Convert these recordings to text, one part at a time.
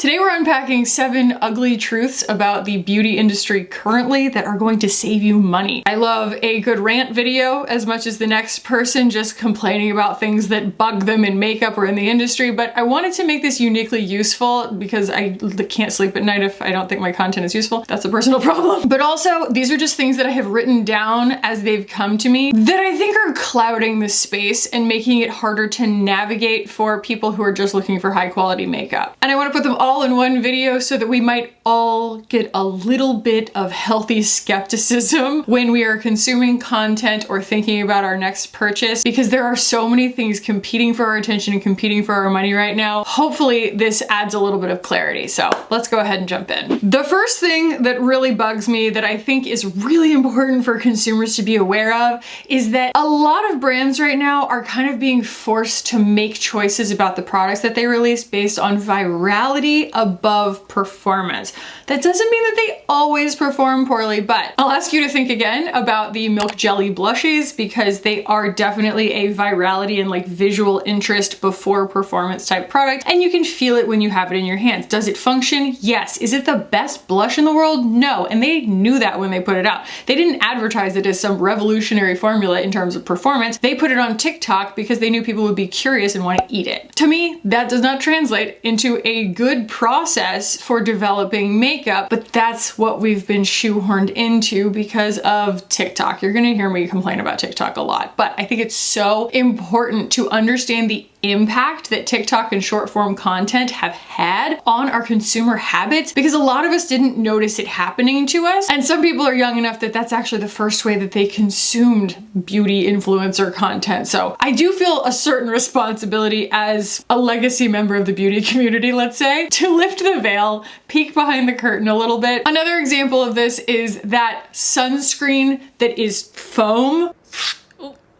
Today we're unpacking 7 ugly truths about the beauty industry currently that are going to save you money. I love a good rant video as much as the next person just complaining about things that bug them in makeup or in the industry, but I wanted to make this uniquely useful because I can't sleep at night if I don't think my content is useful. That's a personal problem. But also, these are just things that I have written down as they've come to me that I think are clouding the space and making it harder to navigate for people who are just looking for high quality makeup. And I want to put them all in one video so that we might all get a little bit of healthy skepticism when we are consuming content or thinking about our next purchase, because there are so many things competing for our attention and competing for our money right now. Hopefully this adds a little bit of clarity. So let's go ahead and jump in. The first thing that really bugs me that I think is really important for consumers to be aware of is that a lot of brands right now are kind of being forced to make choices about the products that they release based on virality above performance. That doesn't mean that they always perform poorly, but I'll ask you to think again about the Milk Jelly blushes because they are definitely a virality and like visual interest before performance type product, and you can feel it when you have it in your hands. Does it function? Yes. Is it the best blush in the world? No. And they knew that when they put it out. They didn't advertise it as some revolutionary formula in terms of performance. They put it on TikTok because they knew people would be curious and want to eat it. To me, that does not translate into a good process for developing makeup, but that's what we've been shoehorned into because of TikTok. You're gonna hear me complain about TikTok a lot, but I think it's so important to understand the impact that TikTok and short form content have had on our consumer habits, because a lot of us didn't notice it happening to us. And some people are young enough that that's actually the first way that they consumed beauty influencer content. So I do feel a certain responsibility as a legacy member of the beauty community, let's say, to lift the veil, peek behind the curtain a little bit. Another example of this is that sunscreen that is foam.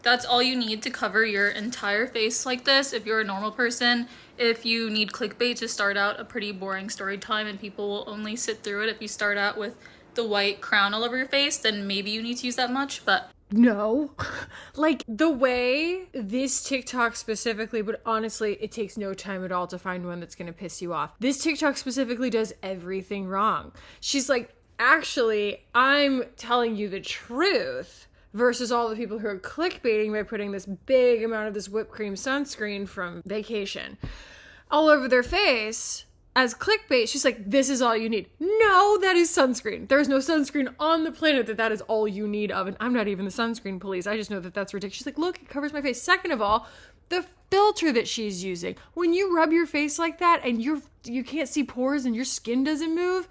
That's all you need to cover your entire face like this if you're a normal person. If you need clickbait to start out a pretty boring story time and people will only sit through it if you start out with the white crown all over your face, then maybe you need to use that much, but no. Like the way this TikTok specifically, but honestly, it takes no time at all to find one that's gonna piss you off. This TikTok specifically does everything wrong. She's like, actually, I'm telling you the truth, versus all the people who are clickbaiting by putting this big amount of this whipped cream sunscreen from vacation all over their face as clickbait. She's like, this is all you need. No, that is sunscreen. There's no sunscreen on the planet that is all you need of. And I'm not even the sunscreen police. I just know that that's ridiculous. She's like, look, it covers my face. Second of all, the filter that she's using. When you rub your face like that and you can't see pores and your skin doesn't move,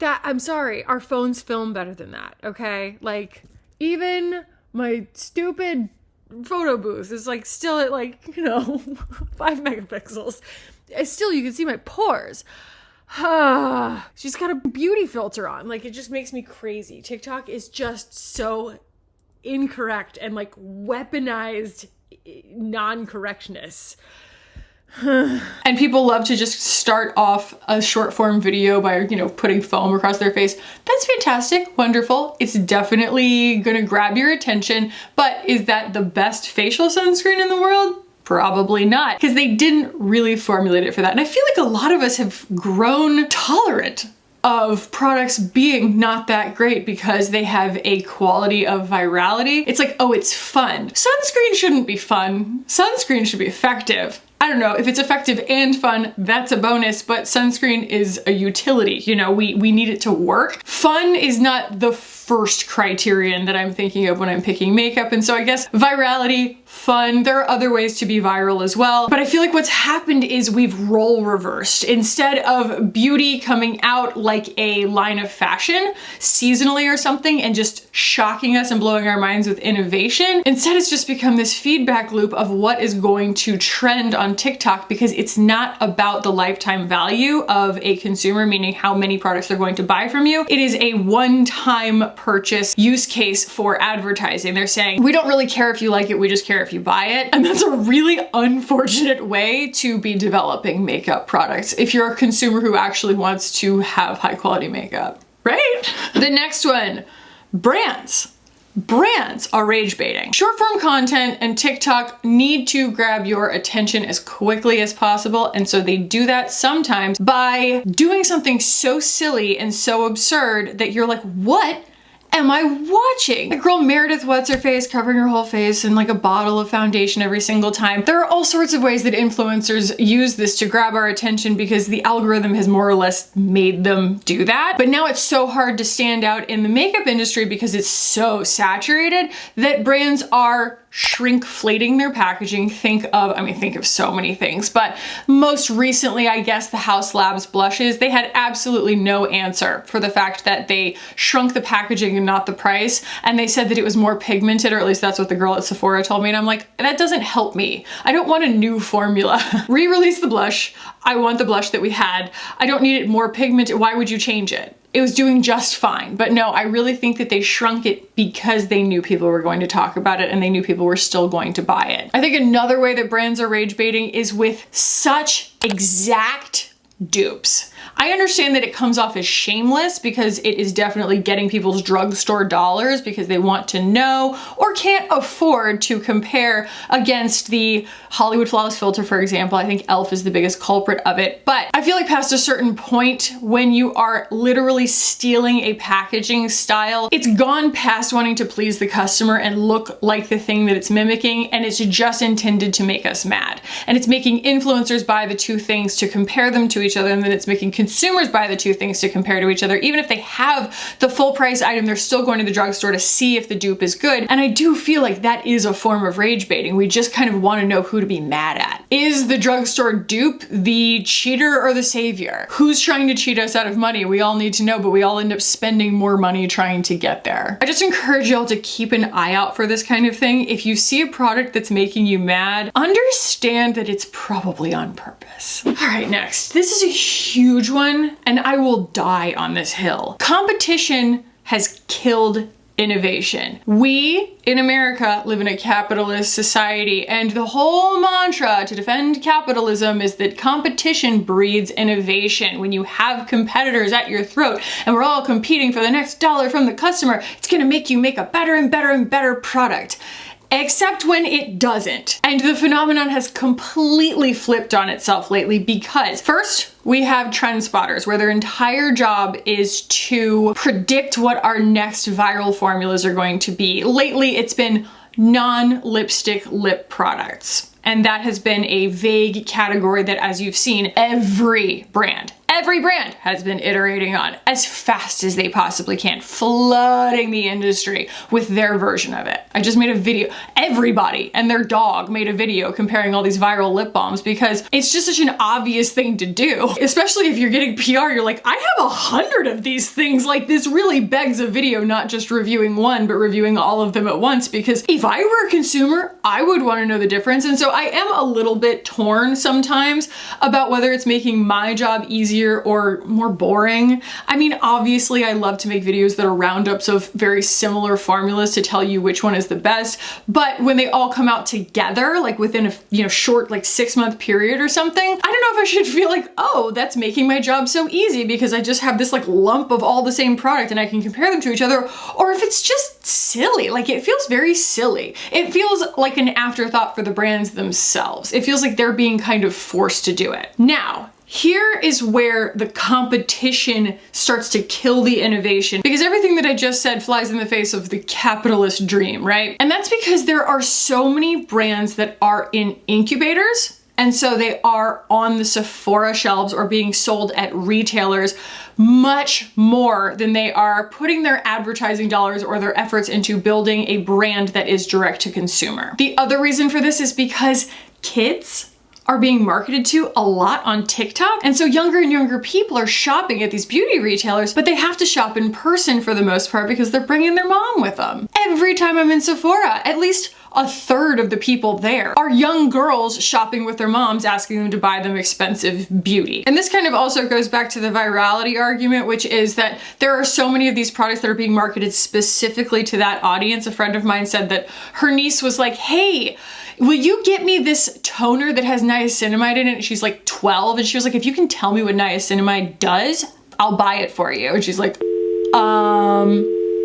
that, I'm sorry, our phones film better than that, okay? Like, even my stupid photo booth is like still at like, 5 megapixels. Still, you can see my pores. She's got a beauty filter on. Like, it just makes me crazy. TikTok is just so incorrect and like weaponized non-correctness. And people love to just start off a short form video by, putting foam across their face. That's fantastic, wonderful. It's definitely gonna grab your attention, but is that the best facial sunscreen in the world? Probably not, because they didn't really formulate it for that. And I feel like a lot of us have grown tolerant of products being not that great because they have a quality of virality. It's like, oh, it's fun. Sunscreen shouldn't be fun. Sunscreen should be effective. I don't know, if it's effective and fun, that's a bonus, but sunscreen is a utility. We need it to work. Fun is not the first criterion that I'm thinking of when I'm picking makeup. And so I guess virality, fun, there are other ways to be viral as well. But I feel like what's happened is we've role reversed. Instead of beauty coming out like a line of fashion seasonally or something and just shocking us and blowing our minds with innovation, instead it's just become this feedback loop of what is going to trend on TikTok, because it's not about the lifetime value of a consumer, meaning how many products they're going to buy from you. It is a one-time purchase use case for advertising. They're saying, we don't really care if you like it, we just care if you buy it. And that's a really unfortunate way to be developing makeup products if you're a consumer who actually wants to have high quality makeup, right? The next one, brands. brands are rage baiting. Short form content and TikTok need to grab your attention as quickly as possible, and so they do that sometimes by doing something so silly and so absurd that you're like, what am I watching? The girl Meredith, what's her face, covering her whole face in like a bottle of foundation every single time. There are all sorts of ways that influencers use this to grab our attention because the algorithm has more or less made them do that. But now it's so hard to stand out in the makeup industry because it's so saturated that brands are shrinkflating their packaging. Think of so many things, but most recently, I guess the House Labs blushes, they had absolutely no answer for the fact that they shrunk the packaging and not the price. And they said that it was more pigmented, or at least that's what the girl at Sephora told me. And I'm like, that doesn't help me. I don't want a new formula. Re-release the blush. I want the blush that we had. I don't need it more pigmented. Why would you change it? It was doing just fine. But no, I really think that they shrunk it because they knew people were going to talk about it and they knew people were still going to buy it. I think another way that brands are rage baiting is with such exact dupes. I understand that it comes off as shameless because it is definitely getting people's drugstore dollars because they want to know or can't afford to compare against the Hollywood Flawless Filter, for example. I think e.l.f. is the biggest culprit of it. But I feel like past a certain point, when you are literally stealing a packaging style, it's gone past wanting to please the customer and look like the thing that it's mimicking, and it's just intended to make us mad. And it's making influencers buy the two things to compare them to each other, and then it's making consumers buy the two things to compare to each other. Even if they have the full price item, they're still going to the drugstore to see if the dupe is good. And I do feel like that is a form of rage baiting. We just kind of want to know who to be mad at. Is the drugstore dupe the cheater or the savior? Who's trying to cheat us out of money? We all need to know, but we all end up spending more money trying to get there. I just encourage y'all to keep an eye out for this kind of thing. If you see a product that's making you mad, understand that it's probably on purpose. All right, next. This is a huge one, and I will die on this hill. Competition has killed innovation. We in America live in a capitalist society, and the whole mantra to defend capitalism is that competition breeds innovation. When you have competitors at your throat and we're all competing for the next dollar from the customer, it's gonna make you make a better and better and better product. Except when it doesn't. And the phenomenon has completely flipped on itself lately because first, we have trend spotters where their entire job is to predict what our next viral formulas are going to be. Lately, it's been non-lipstick lip products. And that has been a vague category that, as you've seen, every brand has been iterating on as fast as they possibly can, flooding the industry with their version of it. I just made a video. Everybody and their dog made a video comparing all these viral lip balms because it's just such an obvious thing to do. Especially if you're getting PR, you're like, I have 100 of these things. Like, this really begs a video, not just reviewing one, but reviewing all of them at once, because if I were a consumer, I would want to know the difference. And so I am a little bit torn sometimes about whether it's making my job easier or more boring. I mean, obviously I love to make videos that are roundups of very similar formulas to tell you which one is the best, but when they all come out together, like within a short, like 6-month period or something, I don't know if I should feel like, oh, that's making my job so easy because I just have this like lump of all the same product and I can compare them to each other, or if it's just silly. Like, it feels very silly. It feels like an afterthought for the brands themselves. It feels like they're being kind of forced to do it. Now, here is where the competition starts to kill the innovation, because everything that I just said flies in the face of the capitalist dream, right? And that's because there are so many brands that are in incubators, and so they are on the Sephora shelves or being sold at retailers much more than they are putting their advertising dollars or their efforts into building a brand that is direct to consumer. The other reason for this is because kids are being marketed to a lot on TikTok. And so younger and younger people are shopping at these beauty retailers, but they have to shop in person for the most part because they're bringing their mom with them. Every time I'm in Sephora, at least a third of the people there are young girls shopping with their moms, asking them to buy them expensive beauty. And this kind of also goes back to the virality argument, which is that there are so many of these products that are being marketed specifically to that audience. A friend of mine said that her niece was like, hey, will you get me this toner that has niacinamide in it? And she's like 12. And she was like, if you can tell me what niacinamide does, I'll buy it for you. And she's like,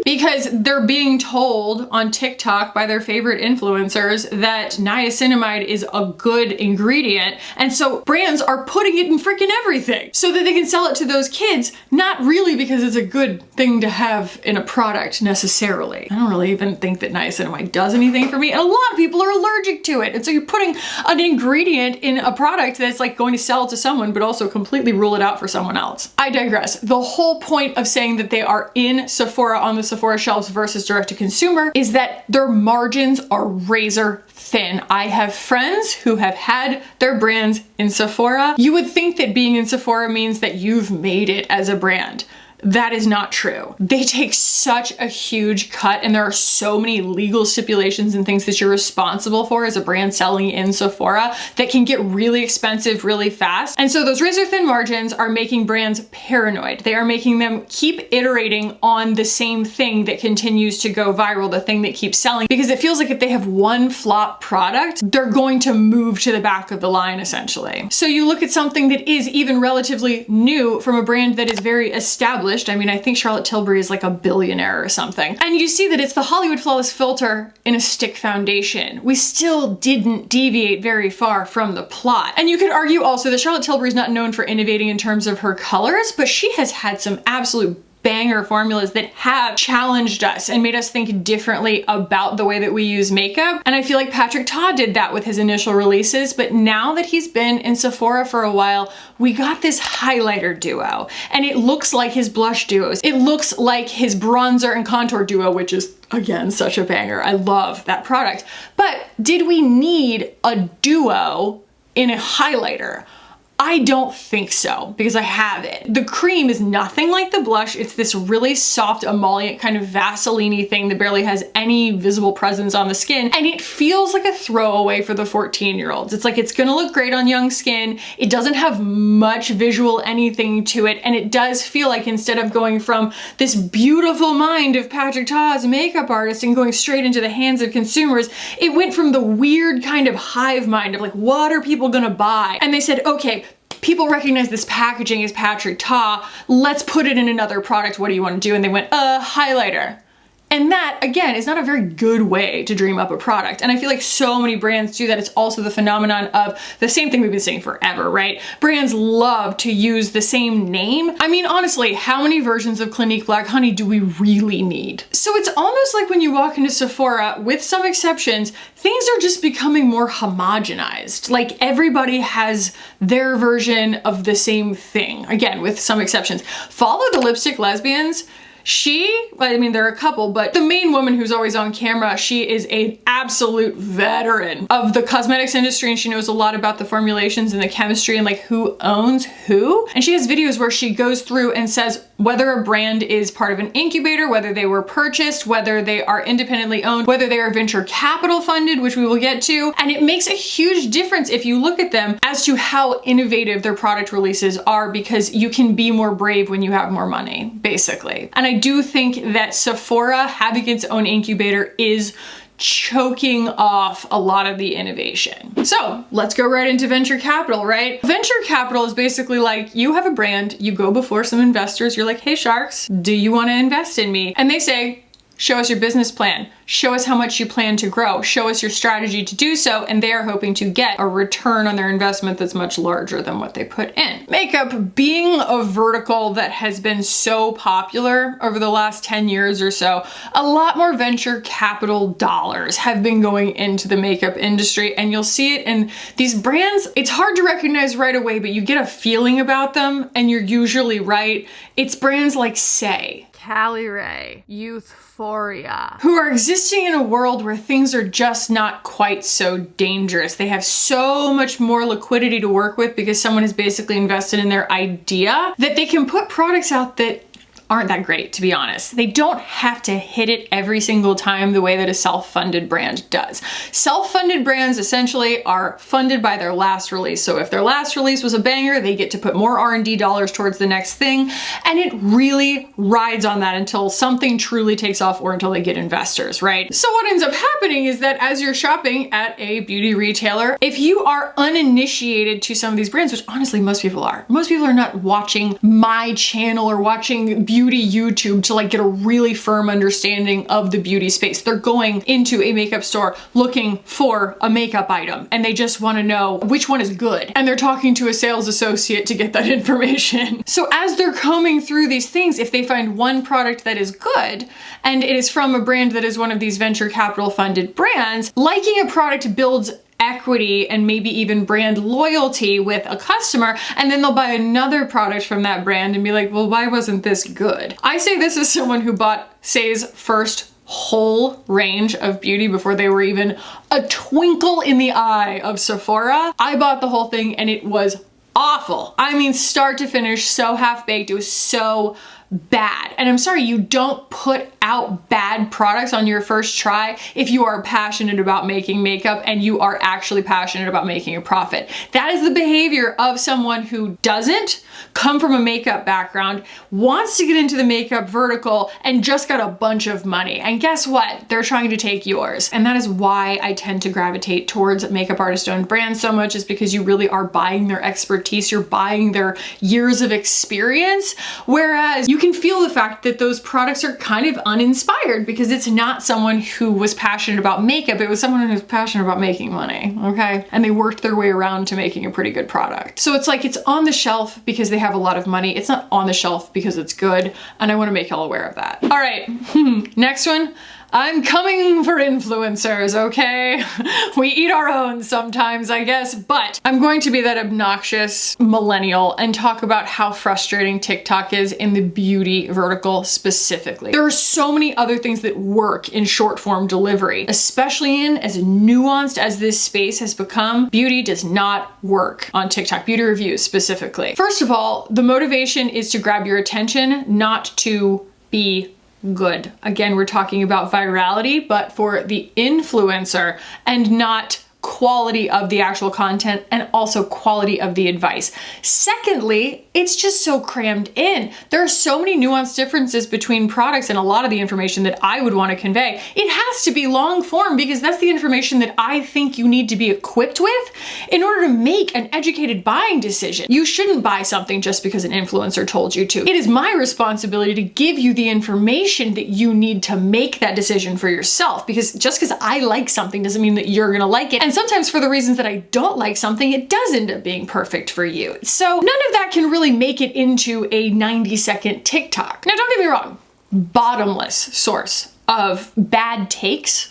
because they're being told on TikTok by their favorite influencers that niacinamide is a good ingredient. And so brands are putting it in freaking everything so that they can sell it to those kids, not really because it's a good thing to have in a product necessarily. I don't really even think that niacinamide does anything for me. And a lot of people are allergic to it. And so you're putting an ingredient in a product that's like going to sell to someone, but also completely rule it out for someone else. I digress. The whole point of saying that they are in Sephora on the Sephora shelves versus direct to consumer is that their margins are razor thin. I have friends who have had their brands in Sephora. You would think that being in Sephora means that you've made it as a brand. That is not true. They take such a huge cut, and there are so many legal stipulations and things that you're responsible for as a brand selling in Sephora that can get really expensive really fast. And so those razor thin margins are making brands paranoid. They are making them keep iterating on the same thing that continues to go viral, the thing that keeps selling, because it feels like if they have one flop product, they're going to move to the back of the line essentially. So you look at something that is even relatively new from a brand that is very established. I mean, I think Charlotte Tilbury is like a billionaire or something. And you see that it's the Hollywood Flawless Filter in a stick foundation. We still didn't deviate very far from the plot. And you could argue also that Charlotte Tilbury is not known for innovating in terms of her colors, but she has had some absolute banger formulas that have challenged us and made us think differently about the way that we use makeup. And I feel like Patrick Ta did that with his initial releases, but now that he's been in Sephora for a while, we got this highlighter duo, and it looks like his blush duos. It looks like his bronzer and contour duo, which is again such a banger. I love that product. But did we need a duo in a highlighter? I don't think so, because I have it. The cream is nothing like the blush. It's this really soft emollient kind of Vaseline-y thing that barely has any visible presence on the skin. And it feels like a throwaway for the 14-year-olds. It's like, it's gonna look great on young skin. It doesn't have much visual anything to it. And it does feel like instead of going from this beautiful mind of Patrick Ta as a makeup artist and going straight into the hands of consumers, it went from the weird kind of hive mind of like, what are people gonna buy? And they said, okay, people recognize this packaging as Patrick Ta, let's put it in another product, what do you want to do? And they went, highlighter. And that, again, is not a very good way to dream up a product. And I feel like so many brands do that. It's also the phenomenon of the same thing we've been saying forever, right? Brands love to use the same name. I mean, honestly, how many versions of Clinique Black Honey do we really need? So it's almost like when you walk into Sephora, with some exceptions, things are just becoming more homogenized. Like everybody has their version of the same thing. Again, with some exceptions. Follow the Lipstick Lesbians. I mean, there are a couple, but the main woman who's always on camera, she is an absolute veteran of the cosmetics industry, and she knows a lot about the formulations and the chemistry and like who owns who. And she has videos where she goes through and says whether a brand is part of an incubator, whether they were purchased, whether they are independently owned, whether they are venture capital funded, which we will get to. And it makes a huge difference if you look at them as to how innovative their product releases are, because you can be more brave when you have more money, basically. And I do think that Sephora having its own incubator is choking off a lot of the innovation. So let's go right into venture capital, right? Venture capital is basically like, you have a brand, you go before some investors, you're like, hey sharks, do you want to invest in me? And they say, show us your business plan. Show us how much you plan to grow. Show us your strategy to do so. And they are hoping to get a return on their investment that's much larger than what they put in. Makeup being a vertical that has been so popular over the last 10 years or so, a lot more venture capital dollars have been going into the makeup industry. And you'll see it in these brands. It's hard to recognize right away, but you get a feeling about them and you're usually right. It's brands like Say, Cali Ray, Youthforia, who are existing in a world where things are just not quite so dangerous. They have so much more liquidity to work with because someone has basically invested in their idea that they can put products out that aren't that great, to be honest. They don't have to hit it every single time the way that a self-funded brand does. Self-funded brands essentially are funded by their last release. So if their last release was a banger, they get to put more R&D dollars towards the next thing. And it really rides on that until something truly takes off or until they get investors, right? So what ends up happening is that as you're shopping at a beauty retailer, if you are uninitiated to some of these brands, which honestly most people are not watching my channel or watching beauty beauty YouTube to like get a really firm understanding of the beauty space. They're going into a makeup store looking for a makeup item and they just want to know which one is good. And they're talking to a sales associate to get that information. So as they're combing through these things, if they find one product that is good and it is from a brand that is one of these venture capital funded brands, liking a product builds equity and maybe even brand loyalty with a customer, and then they'll buy another product from that brand and be like, well, why wasn't this good? I say this as someone who bought Say's first whole range of beauty before they were even a twinkle in the eye of Sephora. I bought the whole thing and it was awful. I mean, start to finish, so half-baked. It was so bad. And I'm sorry, you don't put out bad products on your first try if you are passionate about making makeup and you are actually passionate about making a profit. That is the behavior of someone who doesn't come from a makeup background, wants to get into the makeup vertical, and just got a bunch of money. And guess what? They're trying to take yours. And that is why I tend to gravitate towards makeup artist-owned brands so much, is because you really are buying their expertise, you're buying their years of experience, whereas you can feel the fact that those products are kind of uninspired because it's not someone who was passionate about makeup, it was someone who was passionate about making money, okay? And they worked their way around to making a pretty good product. So it's like it's on the shelf because they have a lot of money. It's not on the shelf because it's good, and I want to make y'all aware of that. All right, next one. I'm coming for influencers, okay? We eat our own sometimes, I guess, but I'm going to be that obnoxious millennial and talk about how frustrating TikTok is in the beauty vertical specifically. There are so many other things that work in short form delivery, especially in as nuanced as this space has become. Beauty does not work on TikTok, beauty reviews specifically. First of all, the motivation is to grab your attention, not to be good. Again, we're talking about virality, but for the influencer and not quality of the actual content and also quality of the advice. Secondly, it's just so crammed in. There are so many nuanced differences between products and a lot of the information that I would want to convey. It has to be long form because that's the information that I think you need to be equipped with in order to make an educated buying decision. You shouldn't buy something just because an influencer told you to. It is my responsibility to give you the information that you need to make that decision for yourself, because just because I like something doesn't mean that you're gonna like it. And sometimes for the reasons that I don't like something, it does end up being perfect for you. So none of that can really make it into a 90-second TikTok. Now, don't get me wrong, bottomless source of bad takes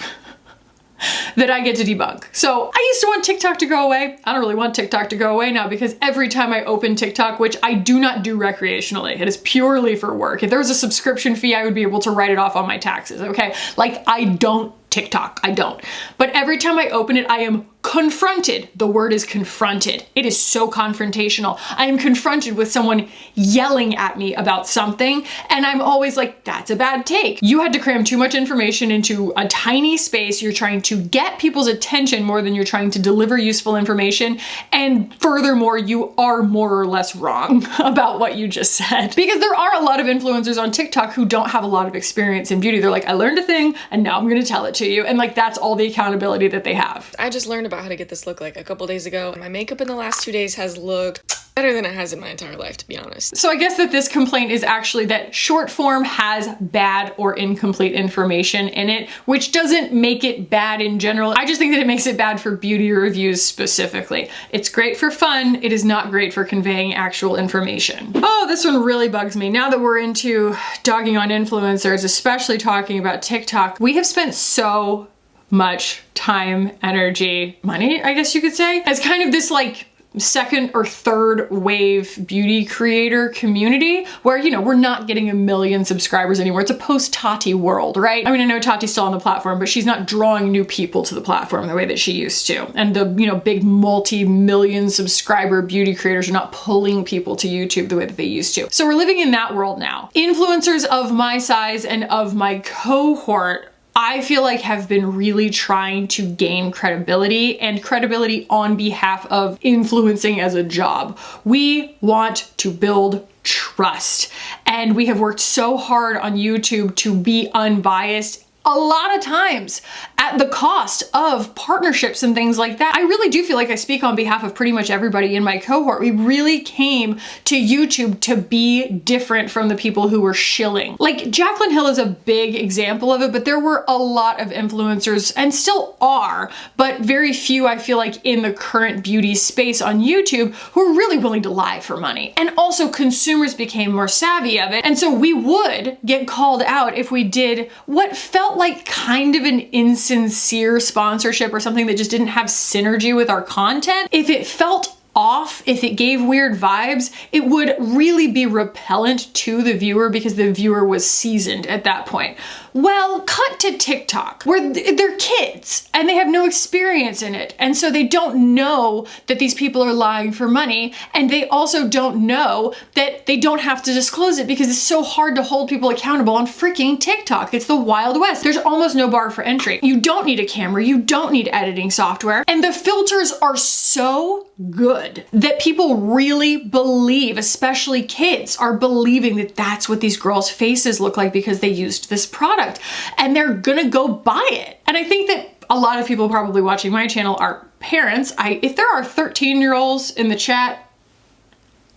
that I get to debunk. So I used to want TikTok to go away. I don't really want TikTok to go away now because every time I open TikTok, which I do not do recreationally, it is purely for work. If there was a subscription fee, I would be able to write it off on my taxes, okay? Like, I don't TikTok, I don't. But every time I open it, I am confronted. The word is confronted. It is so confrontational. I am confronted with someone yelling at me about something, and I'm always like, that's a bad take. You had to cram too much information into a tiny space. You're trying to get people's attention more than you're trying to deliver useful information. And furthermore, you are more or less wrong about what you just said. Because there are a lot of influencers on TikTok who don't have a lot of experience in beauty. They're like, I learned a thing and now I'm gonna tell it to you. And like, that's all the accountability that they have. I just learned about how to get this look like a couple days ago. My makeup in the last 2 days has looked better than it has in my entire life, to be honest. So I guess that this complaint is actually that short form has bad or incomplete information in it, which doesn't make it bad in general. I just think that it makes it bad for beauty reviews specifically. It's great for fun. It is not great for conveying actual information. Oh, this one really bugs me. Now that we're into dogging on influencers, especially talking about TikTok, we have spent so much time, energy, money, I guess you could say, as kind of this like second or third wave beauty creator community where, you know, we're not getting 1 million subscribers anymore. It's a post-Tati world, right? I mean, I know Tati's still on the platform, but she's not drawing new people to the platform the way that she used to. And the, you know, big multi-million subscriber beauty creators are not pulling people to YouTube the way that they used to. So we're living in that world now. Influencers of my size and of my cohort, I feel like have been really trying to gain credibility, and credibility on behalf of influencing as a job. We want to build trust, and we have worked so hard on YouTube to be unbiased a lot of times at the cost of partnerships and things like that. I really do feel like I speak on behalf of pretty much everybody in my cohort. We really came to YouTube to be different from the people who were shilling. Like Jaclyn Hill is a big example of it, but there were a lot of influencers, and still are, but very few I feel like in the current beauty space on YouTube who are really willing to lie for money. And also consumers became more savvy of it. And so we would get called out if we did what felt like kind of an insincere sponsorship or something that just didn't have synergy with our content. If it felt off, if it gave weird vibes, it would really be repellent to the viewer because the viewer was seasoned at that point. Well, cut to TikTok, where they're kids and they have no experience in it. And so they don't know that these people are lying for money. And they also don't know that they don't have to disclose it because it's so hard to hold people accountable on freaking TikTok. It's the Wild West. There's almost no bar for entry. You don't need a camera. You don't need editing software. And the filters are so good that people really believe, especially kids, are believing that that's what these girls' faces look like because they used this product. And they're gonna go buy it. And I think that a lot of people probably watching my channel are parents. If there are 13-year-olds in the chat,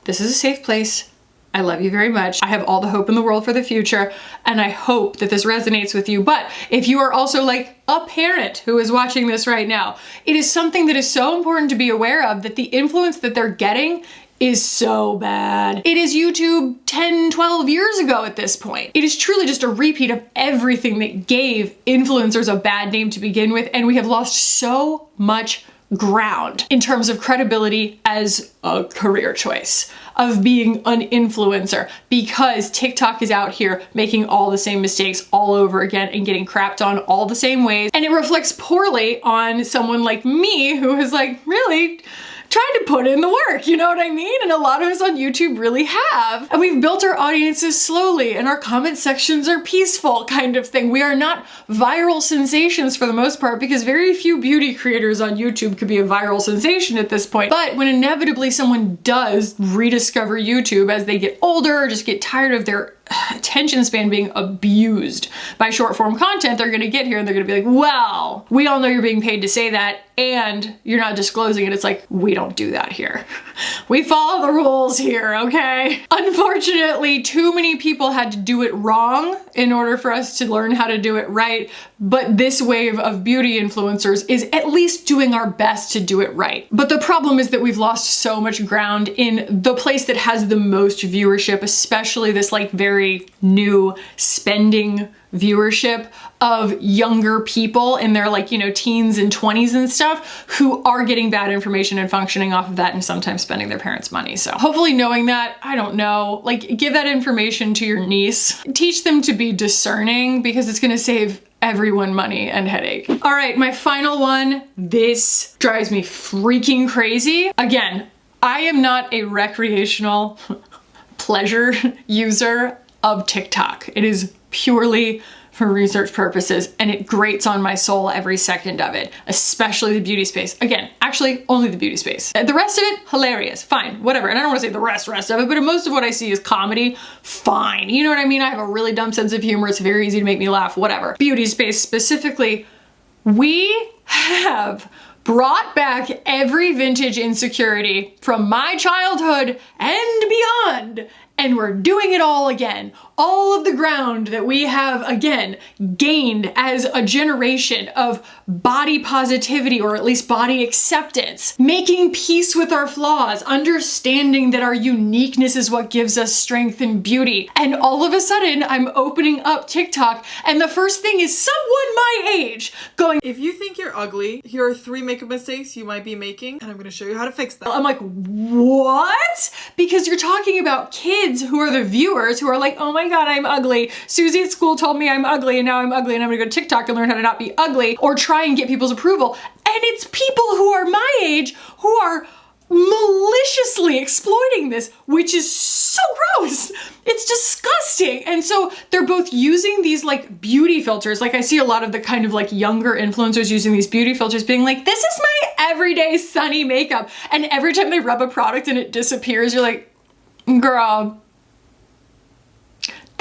this is a safe place. I love you very much. I have all the hope in the world for the future, and I hope that this resonates with you. But if you are also like a parent who is watching this right now, it is something that is so important to be aware of, that the influence that they're getting is so bad. It is YouTube 10, 12 years ago at this point. It is truly just a repeat of everything that gave influencers a bad name to begin with, and we have lost so much ground in terms of credibility as a career choice, of being an influencer, because TikTok is out here making all the same mistakes all over again and getting crapped on all the same ways. And it reflects poorly on someone like me who is like really trying to put in the work, you know what I mean? And a lot of us on YouTube really have. And we've built our audiences slowly, and our comment sections are peaceful kind of thing. We are not viral sensations for the most part, because very few beauty creators on YouTube could be a viral sensation at this point. But when inevitably someone does rediscover YouTube as they get older or just get tired of their attention span being abused by short form content, they're gonna get here and they're gonna be like, well, we all know you're being paid to say that and you're not disclosing it. It's like, we don't do that here. We follow the rules here, okay? Unfortunately, too many people had to do it wrong in order for us to learn how to do it right. But this wave of beauty influencers is at least doing our best to do it right. But the problem is that we've lost so much ground in the place that has the most viewership, especially this like very new spending viewership of younger people in their like, you know, teens and 20s and stuff, who are getting bad information and functioning off of that and sometimes spending their parents' money. So hopefully knowing that, I don't know, like give that information to your niece. Teach them to be discerning, because it's gonna save everyone money and headache. All right, my final one. This drives me freaking crazy. Again, I am not a recreational pleasure user of TikTok. It is purely for research purposes, and it grates on my soul every second of it, especially the beauty space. Again, actually only the beauty space. The rest of it, hilarious, fine, whatever. And I don't want to say the rest of it, but most of what I see is comedy, fine. You know what I mean? I have a really dumb sense of humor. It's very easy to make me laugh, whatever. Beauty space specifically, we have brought back every vintage insecurity from my childhood and beyond. And we're doing it all again. All of the ground that we have, again, gained as a generation of body positivity, or at least body acceptance, making peace with our flaws, understanding that our uniqueness is what gives us strength and beauty. And all of a sudden, I'm opening up TikTok, and the first thing is someone my age going, if you think you're ugly, here are 3 makeup mistakes you might be making, and I'm gonna show you how to fix them. I'm like, what? Because you're talking about kids who are the viewers who are like, oh my God, I'm ugly. Susie at school told me I'm ugly, and now I'm ugly, and I'm gonna go to TikTok and learn how to not be ugly, or try and get people's approval. And it's people who are my age who are maliciously exploiting this, which is so gross. It's disgusting. And so they're both using these like beauty filters. Like I see a lot of the kind of like younger influencers using these beauty filters being like, this is my everyday sunny makeup. And every time they rub a product and it disappears, you're like, girl,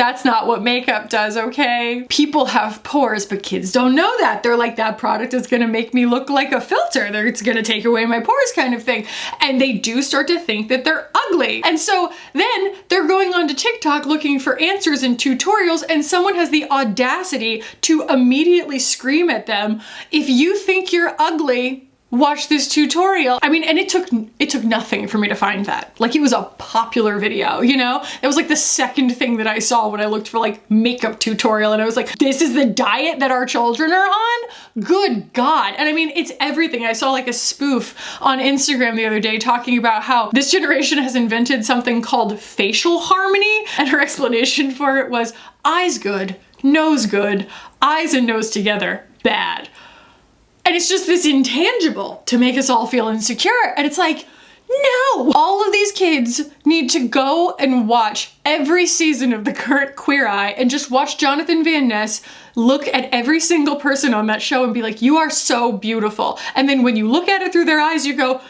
That's not what makeup does, okay? People have pores, but kids don't know that. They're like, that product is gonna make me look like a filter. It's gonna take away my pores kind of thing. And they do start to think that they're ugly. And so then they're going on to TikTok looking for answers and tutorials, and someone has the audacity to immediately scream at them, if you think you're ugly, watch this tutorial. I mean, and it took nothing for me to find that. Like, it was a popular video, you know? It was like the second thing that I saw when I looked for like makeup tutorial, and I was like, this is the diet that our children are on? Good God. And I mean, it's everything. I saw like a spoof on Instagram the other day talking about how this generation has invented something called facial harmony, and her explanation for it was eyes good, nose good, eyes and nose together, bad. And it's just this intangible to make us all feel insecure. And it's like, no! All of these kids need to go and watch every season of the current Queer Eye and just watch Jonathan Van Ness look at every single person on that show and be like, you are so beautiful. And then when you look at it through their eyes, you go,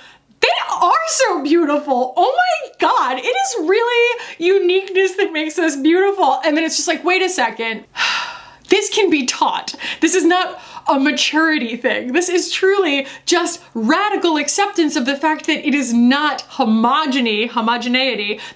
they are so beautiful. Oh my God, it is really uniqueness that makes us beautiful. And then it's just like, wait a second. This can be taught. This is not a maturity thing. This is truly just radical acceptance of the fact that it is not homogeneity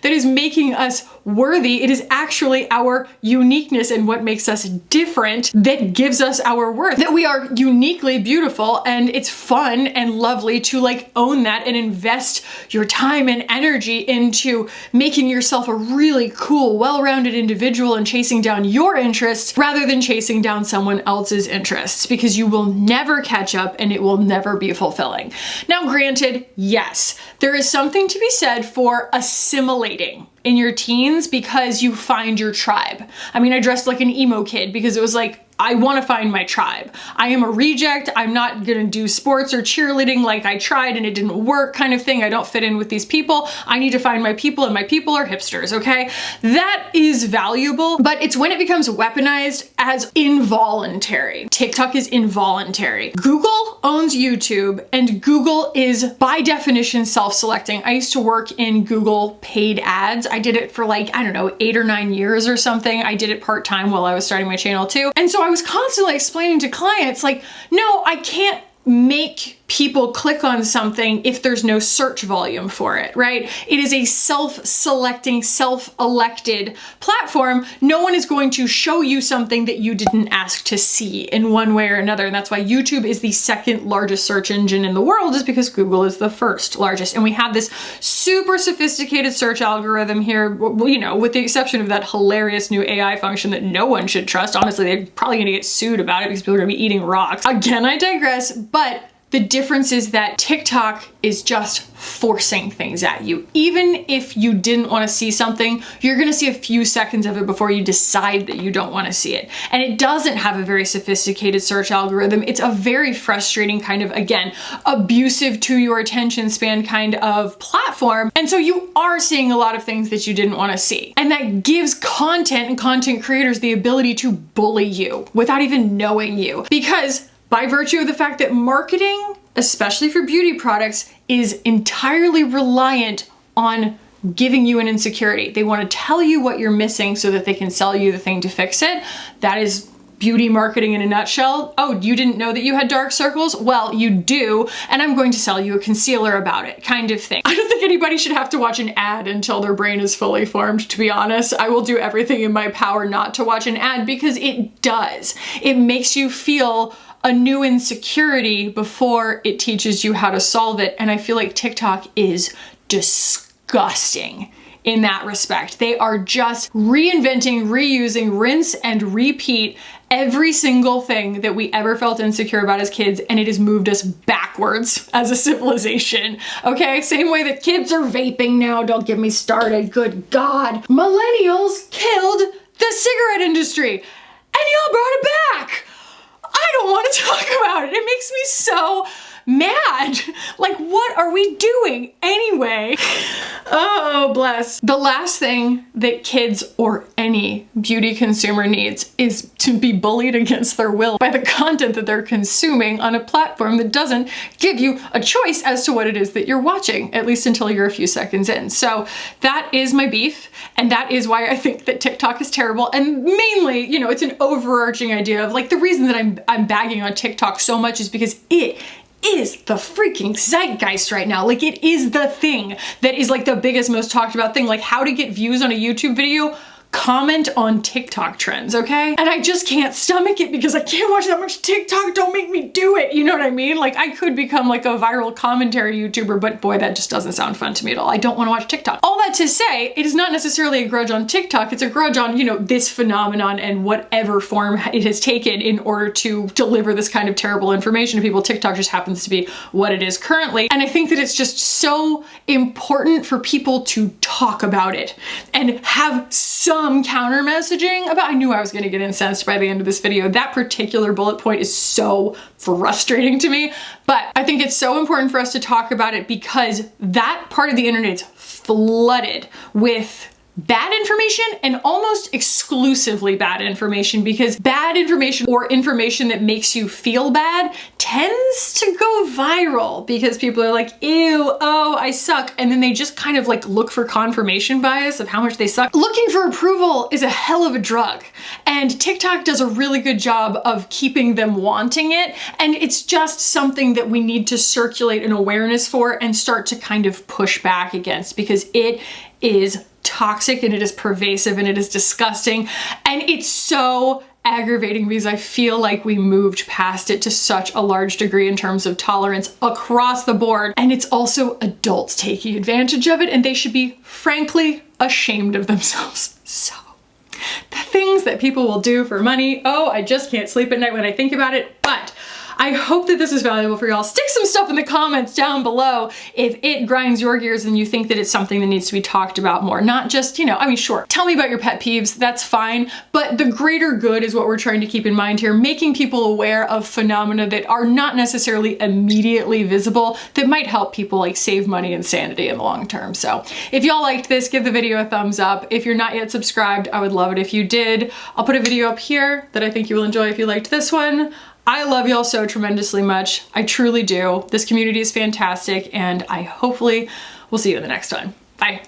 that is making us worthy. It is actually our uniqueness and what makes us different that gives us our worth. That we are uniquely beautiful, and it's fun and lovely to like own that and invest your time and energy into making yourself a really cool, well-rounded individual and chasing down your interests rather than chasing down someone else's interests, because you will never catch up and it will never be fulfilling. Now, granted, yes, there is something to be said for assimilating in your teens because you find your tribe. I mean, I dressed like an emo kid because it was like, I want to find my tribe. I am a reject. I'm not gonna do sports or cheerleading like I tried and it didn't work kind of thing. I don't fit in with these people. I need to find my people, and my people are hipsters, okay? That is valuable, but it's when it becomes weaponized as involuntary. TikTok is involuntary. Google owns YouTube, and Google is by definition self-selecting. I used to work in Google paid ads. I did it for like, I don't know, 8 or 9 years or something. I did it part-time while I was starting my channel too. And so I was constantly explaining to clients like, no, I can't make people click on something if there's no search volume for it, right? It is a self-selecting, self-elected platform. No one is going to show you something that you didn't ask to see in one way or another. And that's why YouTube is the second largest search engine in the world, is because Google is the first largest. And we have this super sophisticated search algorithm here, you know, with the exception of that hilarious new AI function that no one should trust. Honestly, they're probably gonna get sued about it because people are gonna be eating rocks. Again, I digress, but the difference is that TikTok is just forcing things at you. Even if you didn't want to see something, you're gonna see a few seconds of it before you decide that you don't want to see it. And it doesn't have a very sophisticated search algorithm. It's a very frustrating kind of, again, abusive to your attention span kind of platform. And so you are seeing a lot of things that you didn't want to see. And that gives content and content creators the ability to bully you without even knowing you. Because by virtue of the fact that marketing, especially for beauty products, is entirely reliant on giving you an insecurity. They want to tell you what you're missing so that they can sell you the thing to fix it. That is beauty marketing in a nutshell. Oh, you didn't know that you had dark circles? Well, you do, and I'm going to sell you a concealer about it, kind of thing. I don't think anybody should have to watch an ad until their brain is fully formed, to be honest. I will do everything in my power not to watch an ad because it does. It makes you feel a new insecurity before it teaches you how to solve it. And I feel like TikTok is disgusting in that respect. They are just reinventing, reusing, rinse and repeat every single thing that we ever felt insecure about as kids, and it has moved us backwards as a civilization, okay? Same way that kids are vaping now, don't get me started, good God. Millennials killed the cigarette industry, and y'all brought it back. I don't want to talk about it. It makes me so mad. Like, what are we doing anyway? Oh, bless. The last thing that kids or any beauty consumer needs is to be bullied against their will by the content that they're consuming on a platform that doesn't give you a choice as to what it is that you're watching, at least until you're a few seconds in. So that is my beef, and that is why I think that TikTok is terrible. And mainly, you know, it's an overarching idea of like, the reason that I'm bagging on TikTok so much is because it is the freaking zeitgeist right now. Like, it is the thing that is like the biggest, most talked about thing. Like, how to get views on a YouTube video, comment on TikTok trends, okay? And I just can't stomach it because I can't watch that much TikTok. Don't make me do it. You know what I mean? Like, I could become like a viral commentary YouTuber, but boy, that just doesn't sound fun to me at all. I don't want to watch TikTok. All that to say, it is not necessarily a grudge on TikTok. It's a grudge on, you know, this phenomenon and whatever form it has taken in order to deliver this kind of terrible information to people. TikTok just happens to be what it is currently. And I think that it's just so important for people to talk about it and have some counter messaging about. I knew I was going to get incensed by the end of this video. That particular bullet point is so frustrating to me, but I think it's so important for us to talk about it because that part of the internet's flooded with bad information, and almost exclusively bad information, because bad information or information that makes you feel bad tends to go viral because people are like, ew, oh, I suck. And then they just kind of like look for confirmation bias of how much they suck. Looking for approval is a hell of a drug. And TikTok does a really good job of keeping them wanting it. And it's just something that we need to circulate an awareness for and start to kind of push back against, because it is toxic and it is pervasive and it is disgusting, and it's so aggravating because I feel like we moved past it to such a large degree in terms of tolerance across the board, and it's also adults taking advantage of it, and they should be frankly ashamed of themselves. So the things that people will do for money, oh, I just can't sleep at night when I think about it. But I hope that this is valuable for y'all. Stick some stuff in the comments down below if it grinds your gears and you think that it's something that needs to be talked about more. Not just, you know, I mean, sure, tell me about your pet peeves, that's fine, but the greater good is what we're trying to keep in mind here, making people aware of phenomena that are not necessarily immediately visible that might help people like save money and sanity in the long term. So if y'all liked this, give the video a thumbs up. If you're not yet subscribed, I would love it if you did. I'll put a video up here that I think you will enjoy if you liked this one. I love y'all so tremendously much. I truly do. This community is fantastic, and I hopefully will see you in the next one. Bye.